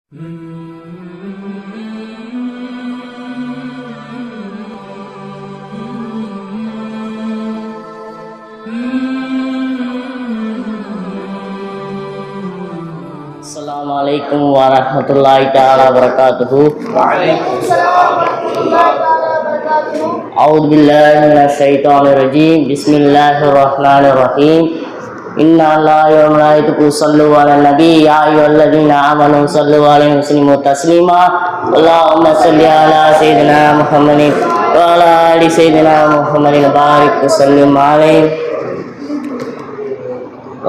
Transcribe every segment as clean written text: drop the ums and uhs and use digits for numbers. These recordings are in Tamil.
Assalamualaikum warahmatullahi ta'ala wabarakatuh. A'udzu billahi minasyaitonir rajim. Bismillahirrahmanirrahim. Inna Allaha wa malaikatahu yusholluna 'alan nabi ya ayyuhalladzina amanu shollu 'alaihi wa sallimu taslima. Allahumma shalli 'ala sayyidina Muhammadin wa 'ala ali sayyidina Muhammadin barik wa sallim 'alaihi.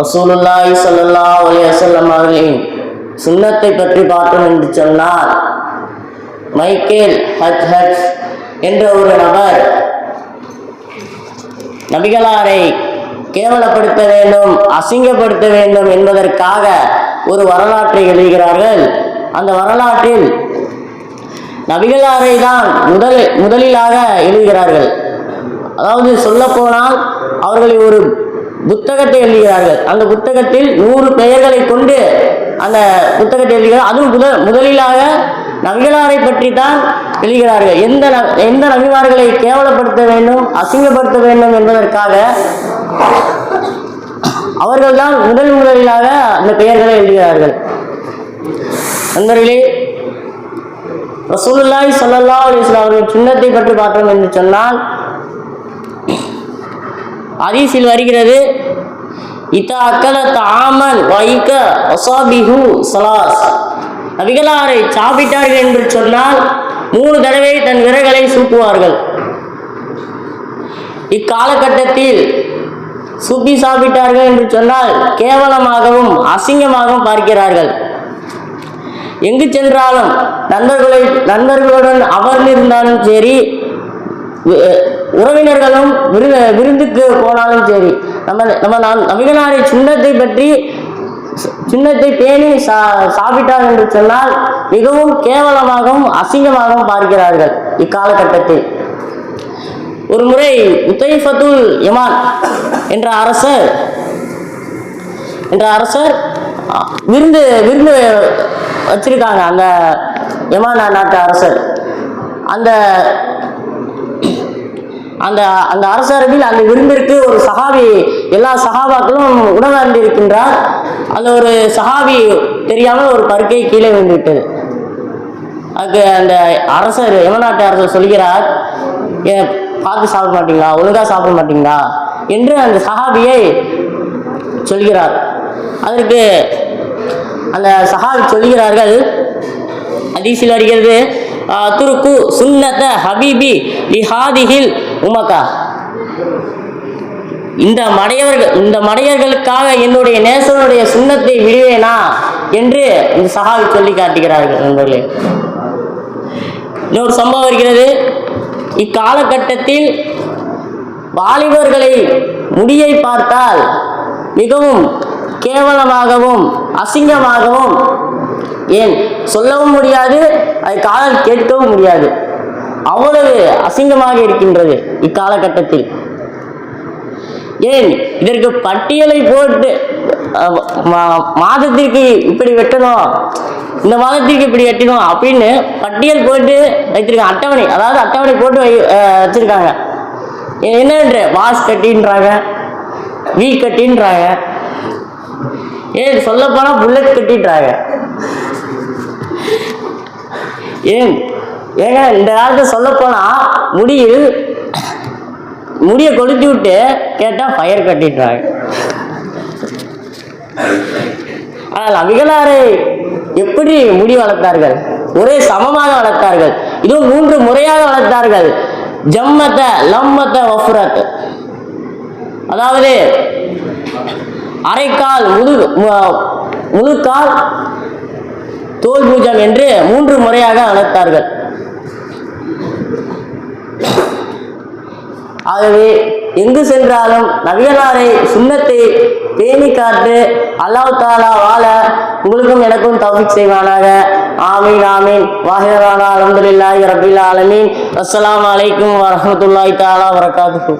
Rasulullah sallallahu alaihi wasallam அவர்களின் சுன்னத்தை பற்றி பார்த்தோம் என்று சொன்னால், மைக்கேல் ஹட்ச் என்ற ஒரு நபர் நபிகளாரை கேவலப்படுத்த வேண்டும், அசிங்கப்படுத்த வேண்டும் என்பதற்காக ஒரு வரலாற்றை எழுதுகிறார்கள். அந்த வரலாற்றில் நபிகளாரை தான் முதலிலாக எழுதுகிறார்கள். அதாவது சொல்ல போனால் அவர்களை ஒரு புத்தகத்தை எழுதுகிறார்கள். அந்த புத்தகத்தில் 100 பெயர்களை கொண்டு அந்த புத்தகத்தை எழுதுகிறார். அதுவும் முதலிலாக நபிகளாரை பற்றி தான் எழுதுகிறார்கள். எந்த நபிமார்களை கேவலப்படுத்த வேண்டும், அசிங்கப்படுத்த வேண்டும் என்பதற்காக அவர்கள் தான் முதலிலாக அந்த பெயர்களை எழுதுகிறார்கள். நண்பர்களே, ரசூலுல்லாஹி ஸல்லல்லாஹு அலைஹி வஸல்லம் அவர்களின் சுன்னத்தை பற்றி பார்த்தோம் என்று சொன்னால், ஹதீஸில் வருகிறது, இதா அக்கலத் ஆமன் வைக்க வஸாபிஹு ஸலாஸ். நபிகளாரை சாப்பிட்டார்கள் என்று சொன்னால் 3 தடவை தன் விரல்களை சூப்புவார்கள். இக்காலகட்டத்தில் சூப்பி சாப்பிட்டார்கள் என்று சொன்னால் கேவலமாகவும் அசிங்கமாகவும் பார்க்கிறார்கள். எங்கு சென்றாலும் நண்பர்களுடன் அமர்ந்திருந்தாலும் சரி, உறவினர்களும் விருந்துக்கு போனாலும் சரி, நம்ம நபிகளாரை சுன்னத்தை பேணி சாப்பிட்டார்கள் என்று சொன்னால் மிகவும் கேவலமாகவும் அசிங்கமாகவும் பார்க்கிறார்கள். இக்காலகட்டத்தில் ஒரு முறை உத்தைஃபத்துல் யமான் என்ற அரசர் விருந்து வச்சிருக்காங்க. அந்த யமான் நாட்டு அரசர் அந்த அரசரவில் அந்த விருந்திற்கு ஒரு சஹாபி, எல்லா சஹாபாக்களும் உணவருந்தி இருக்கின்றார். அந்த ஒரு சஹாபி தெரியாமல் ஒரு பருக்கை கீழே விழுந்துவிட்டது. அதுக்கு அந்த அரசர், யமநாட்டு அரசர் சொல்கிறார், பார்த்து சாப்பிட மாட்டீங்களா, ஒழுங்காக சாப்பிட மாட்டீங்களா என்று அந்த சஹாபியை சொல்கிறார். அதற்கு அந்த சஹாபி சொல்கிறார்கள், ஹதீஸில் வருகிறது, துருக்கு சுன்னத ஹபீபி லிஹாதிஹில் உமகா. இந்த மடையர்களுக்காக என்னுடைய நேசனுடைய சுன்னத்தை விடுவேனா என்று இந்த சஹாபி சொல்லி காட்டுகிறார்கள். நண்பர்களே, இன்னொரு சம்பவம் இருக்கிறது. இக்காலகட்டத்தில் வாலிபர்களை முடியை பார்த்தால் மிகவும் கேவலமாகவும் அசிங்கமாகவும், ஏன் சொல்லவும் முடியாது, அதை காதால் கேட்கவும் முடியாது, அவ்வளவு அசிங்கமாக இருக்கின்றது இக்காலகட்டத்தில். ஏன் இதற்கு பட்டியலை போட்டு மாதத்திற்கு இப்படி வெட்டணும், இந்த மாதத்திற்கு இப்படி வெட்டணும் அப்படின்னு பட்டியல் போட்டு வைத்திருக்காங்க. அட்டவணை, அதாவது அட்டவணை போட்டு வச்சிருக்காங்க. என்னன்ற வாஸ் கட்டின்றாங்க, வீ கட்டின்றாங்க, ஏன் சொல்ல போனா புல்லட் கட்டின்றாங்க. ஏங்க இந்த காலத்தை சொல்ல போனா முடியை கொளுத்தி விட்டு கேட்டா ஃபயர் கட்டிடுறாங்க. ஆனால் நபிகளாரை எப்படி முடி வளர்த்தார்கள்? ஒரே சமமாக வளர்த்தார்கள். இதுவும் 3 முறையாக வளர்த்தார்கள். ஜம்மத்த, லம்மத்த, வஃபுரத். அதாவது அரைக்கால், முழுக்கால், தோல் பூஜம் என்று 3 முறையாக வளர்த்தார்கள். ஆகவே எங்கு சென்றாலும் நபிகளாரை சுன்னத்தை பேணி காத்து அல்லாஹ் தஆலா வாழ உங்களுக்கும் எனக்கும் தௌஃபீக் செய்வானாக. ஆமீன் ஆமீன். வாஹிரானா அல்ஹம்துலில்லாஹி ரப்பில் ஆலமீன். அஸ்ஸலாமு அலைக்கும் வரஹ்மத்துல்லாஹி தஆலா வபரகாத்துஹு.